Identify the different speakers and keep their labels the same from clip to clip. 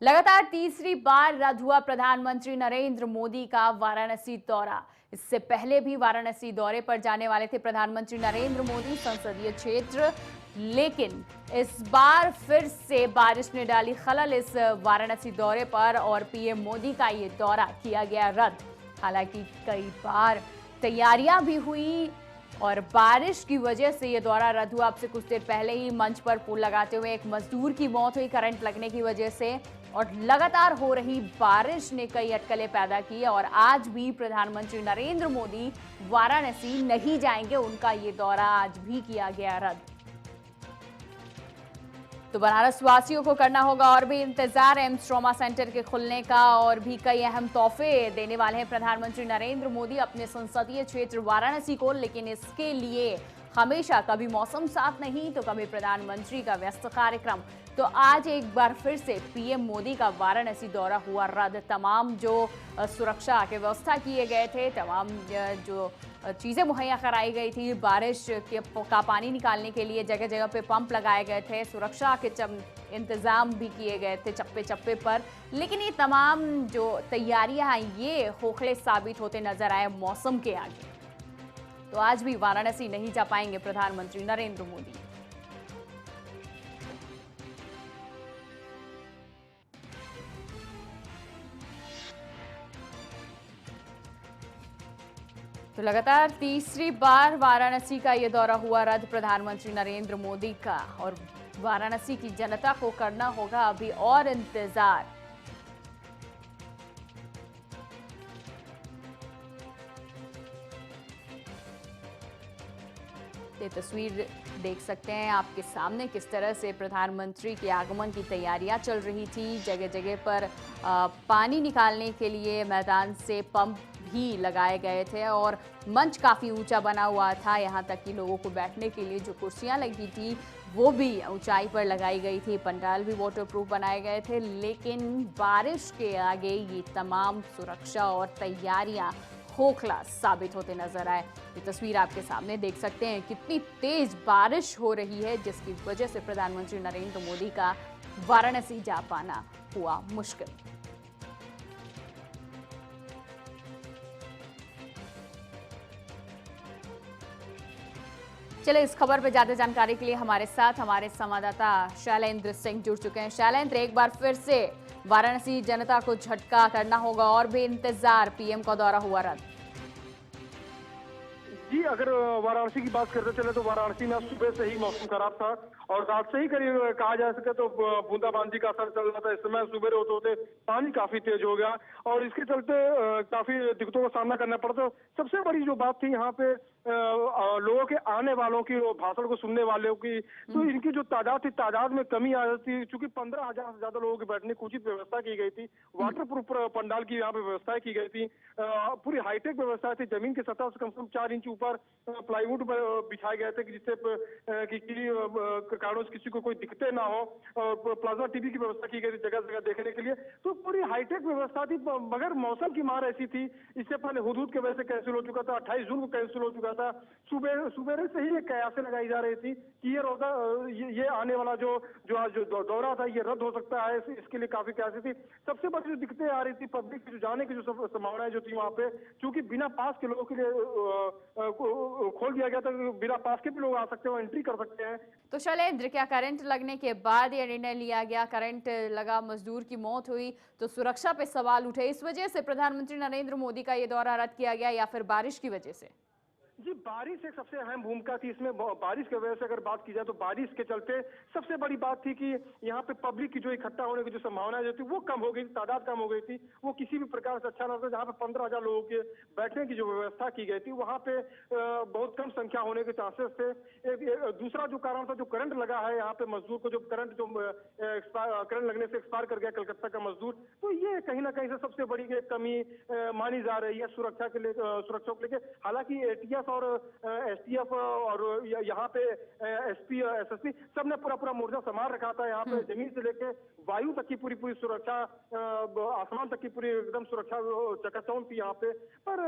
Speaker 1: लगातार तीसरी बार रद्द हुआ प्रधानमंत्री नरेंद्र मोदी का वाराणसी दौरा। इससे पहले भी वाराणसी दौरे पर जाने वाले थे प्रधानमंत्री नरेंद्र मोदी संसदीय क्षेत्र, लेकिन इस बार फिर से बारिश ने डाली खलल इस वाराणसी दौरे पर और पीएम मोदी का ये दौरा किया गया रद्द। हालांकि कई बार तैयारियां भी हुई और बारिश की वजह से यह दौरा रद्द हुआ। अब से कुछ देर पहले ही मंच पर फूल लगाते हुए एक मजदूर की मौत हुई करंट लगने की वजह से, और लगातार हो रही बारिश ने कई अटकलें पैदा की और आज भी प्रधानमंत्री नरेंद्र मोदी वाराणसी नहीं जाएंगे। उनका ये दौरा आज भी किया गया रद्द। तो बनारस वासियों को करना होगा और भी इंतजार एम्स ट्रॉमा सेंटर के खुलने का, और भी कई अहम तोहफे देने वाले हैं प्रधानमंत्री नरेंद्र मोदी अपने संसदीय क्षेत्र वाराणसी को। लेकिन इसके लिए हमेशा कभी मौसम साथ नहीं तो कभी प्रधानमंत्री का व्यस्त कार्यक्रम। तो आज एक बार फिर से पीएम मोदी का वाराणसी दौरा हुआ रद्द। तमाम जो सुरक्षा के व्यवस्था किए गए थे, तमाम जो चीजें मुहैया कराई गई थी, बारिश का पानी निकालने के लिए जगह जगह पे पंप लगाए गए थे, सुरक्षा के इंतजाम भी किए गए थे चप्पे चप्पे पर। लेकिन ये तमाम जो तैयारियां हैं ये खोखले साबित होते नजर आए मौसम के आगे। तो आज भी वाराणसी नहीं जा पाएंगे प्रधानमंत्री नरेंद्र मोदी। तो लगातार तीसरी बार वाराणसी का यह दौरा हुआ रद्द प्रधानमंत्री नरेंद्र मोदी का, और वाराणसी की जनता को करना होगा अभी और इंतजार। ये तस्वीर देख सकते हैं आपके सामने किस तरह से प्रधानमंत्री के आगमन की तैयारियां चल रही थी। जगह जगह पर पानी निकालने के लिए मैदान से पंप भी लगाए गए थे और मंच काफ़ी ऊंचा बना हुआ था। यहाँ तक कि लोगों को बैठने के लिए जो कुर्सियाँ लगी थी वो भी ऊंचाई पर लगाई गई थी। पंडाल भी वाटरप्रूफ बनाए गए थे। लेकिन बारिश के आगे ये तमाम सुरक्षा और तैयारियां खोखला साबित होते नजर आए। ये तस्वीर आपके सामने देख सकते हैं कितनी तेज बारिश हो रही है, जिसकी वजह से प्रधानमंत्री नरेंद्र मोदी का वाराणसी जा पाना हुआ मुश्किल। चले इस खबर पर ज्यादा जानकारी के लिए हमारे साथ हमारे संवाददाता शैलेंद्र सिंह जुड़ चुके हैं। शैलेंद्र, एक बार फिर से वाराणसी जनता को झटका करना होगा और भी इंतजार, पीएम का दौरा हुआ रद्द।
Speaker 2: जी, अगर वाराणसी की बात करते चले तो वाराणसी में सुबह से ही मौसम खराब था और रात से ही करीब कहा जा सके तो बूंदाबांदी का असर चल रहा था। इस समय सुबह होते होते पानी काफी तेज हो गया और इसके चलते काफी दिक्कतों का सामना करना पड़ता। सबसे बड़ी जो बात थी यहाँ पे लोगों के आने वालों की, भाषण को सुनने वालों की, तो इनकी जो तादाद थी, तादाद में कमी आ जाती। चूंकि 15,000 से ज्यादा लोगों की बैठने की उचित व्यवस्था की गई थी। वाटरप्रूफ पंडाल की यहाँ पे व्यवस्थाएं की गई थी। पूरी हाईटेक व्यवस्था थी। जमीन की सतह से कम 4 इंच ऊपर प्लाईवुड बिछाए गए थे कि जिससे कारणों से किसी को कोई दिक्कतें ना हो, और प्लाज्मा टीवी की व्यवस्था की गई थी जगह जगह देखने के लिए। तो पूरी हाईटेक व्यवस्था थी, मगर मौसम की मार ऐसी थी। इससे पहले हुदूद की वजह से कैंसिल हो चुका था, 28 जून को कैंसिल हो चुका था। सुबह से ही कयासें लगाई जा रही थी कि ये आने वाला जो आज जो दौरा था ये रद्द हो सकता है। इसके लिए काफी कयासें थी। सबसे बड़ी जो दिक्कतें आ रही थी, पब्लिक की जो जाने की जो संभावनाएं जो थी वहां पे, क्योंकि बिना पास के लोगों के लिए खोल दिया गया था। बिना पास के भी लोग आ सकते हैं, एंट्री कर सकते हैं।
Speaker 1: तो शैलेंद्र, क्या करंट लगने के बाद यह निर्णय लिया गया? करंट लगा, मजदूर की मौत हुई तो सुरक्षा पे सवाल उठे। इस वजह से प्रधानमंत्री नरेंद्र मोदी का यह दौरा रद्द किया गया या फिर बारिश की वजह से?
Speaker 2: जी, बारिश एक सबसे अहम भूमिका थी इसमें। बारिश की वजह से अगर बात की जाए तो बारिश के चलते सबसे बड़ी बात थी कि यहाँ पे पब्लिक की जो इकट्ठा होने की जो संभावना जो थी वो कम हो गई, तादाद कम हो गई थी। वो किसी भी प्रकार से अच्छा ना था। जहाँ पे 15,000 लोगों के बैठने की जो व्यवस्था की गई थी वहाँ पे बहुत कम संख्या होने के चांसेस थे। दूसरा जो कारण था, जो करंट लगा है यहाँ पे मजदूर को, जो करंट लगने से एक्सपायर कर गया कलकत्ता का मजदूर, तो ये कहीं ना कहीं से सबसे बड़ी कमी मानी जा रही है सुरक्षा को लेकर। हालांकि एटीएस और एसटीएफ और यहाँ पे एसपी एसएसपी सबने पूरा मोर्चा संभाल रखा था। यहाँ पे जमीन से लेके वायु तक की पूरी सुरक्षा, आसमान तक की पूरी एकदम सुरक्षा चकाचौंध थी यहाँ पे। पर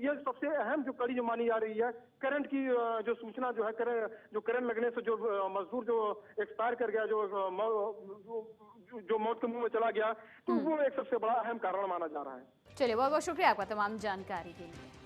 Speaker 2: ये सबसे अहम जो कड़ी जो मानी जा रही है, करंट की जो सूचना जो है, करंट लगने से जो मजदूर जो एक्सपायर कर गया, जो मौत के मुंह में चला गया, तो वो एक सबसे बड़ा अहम कारण माना जा रहा है।
Speaker 1: चलिए, बहुत बहुत शुक्रिया आपका तमाम जानकारी के लिए।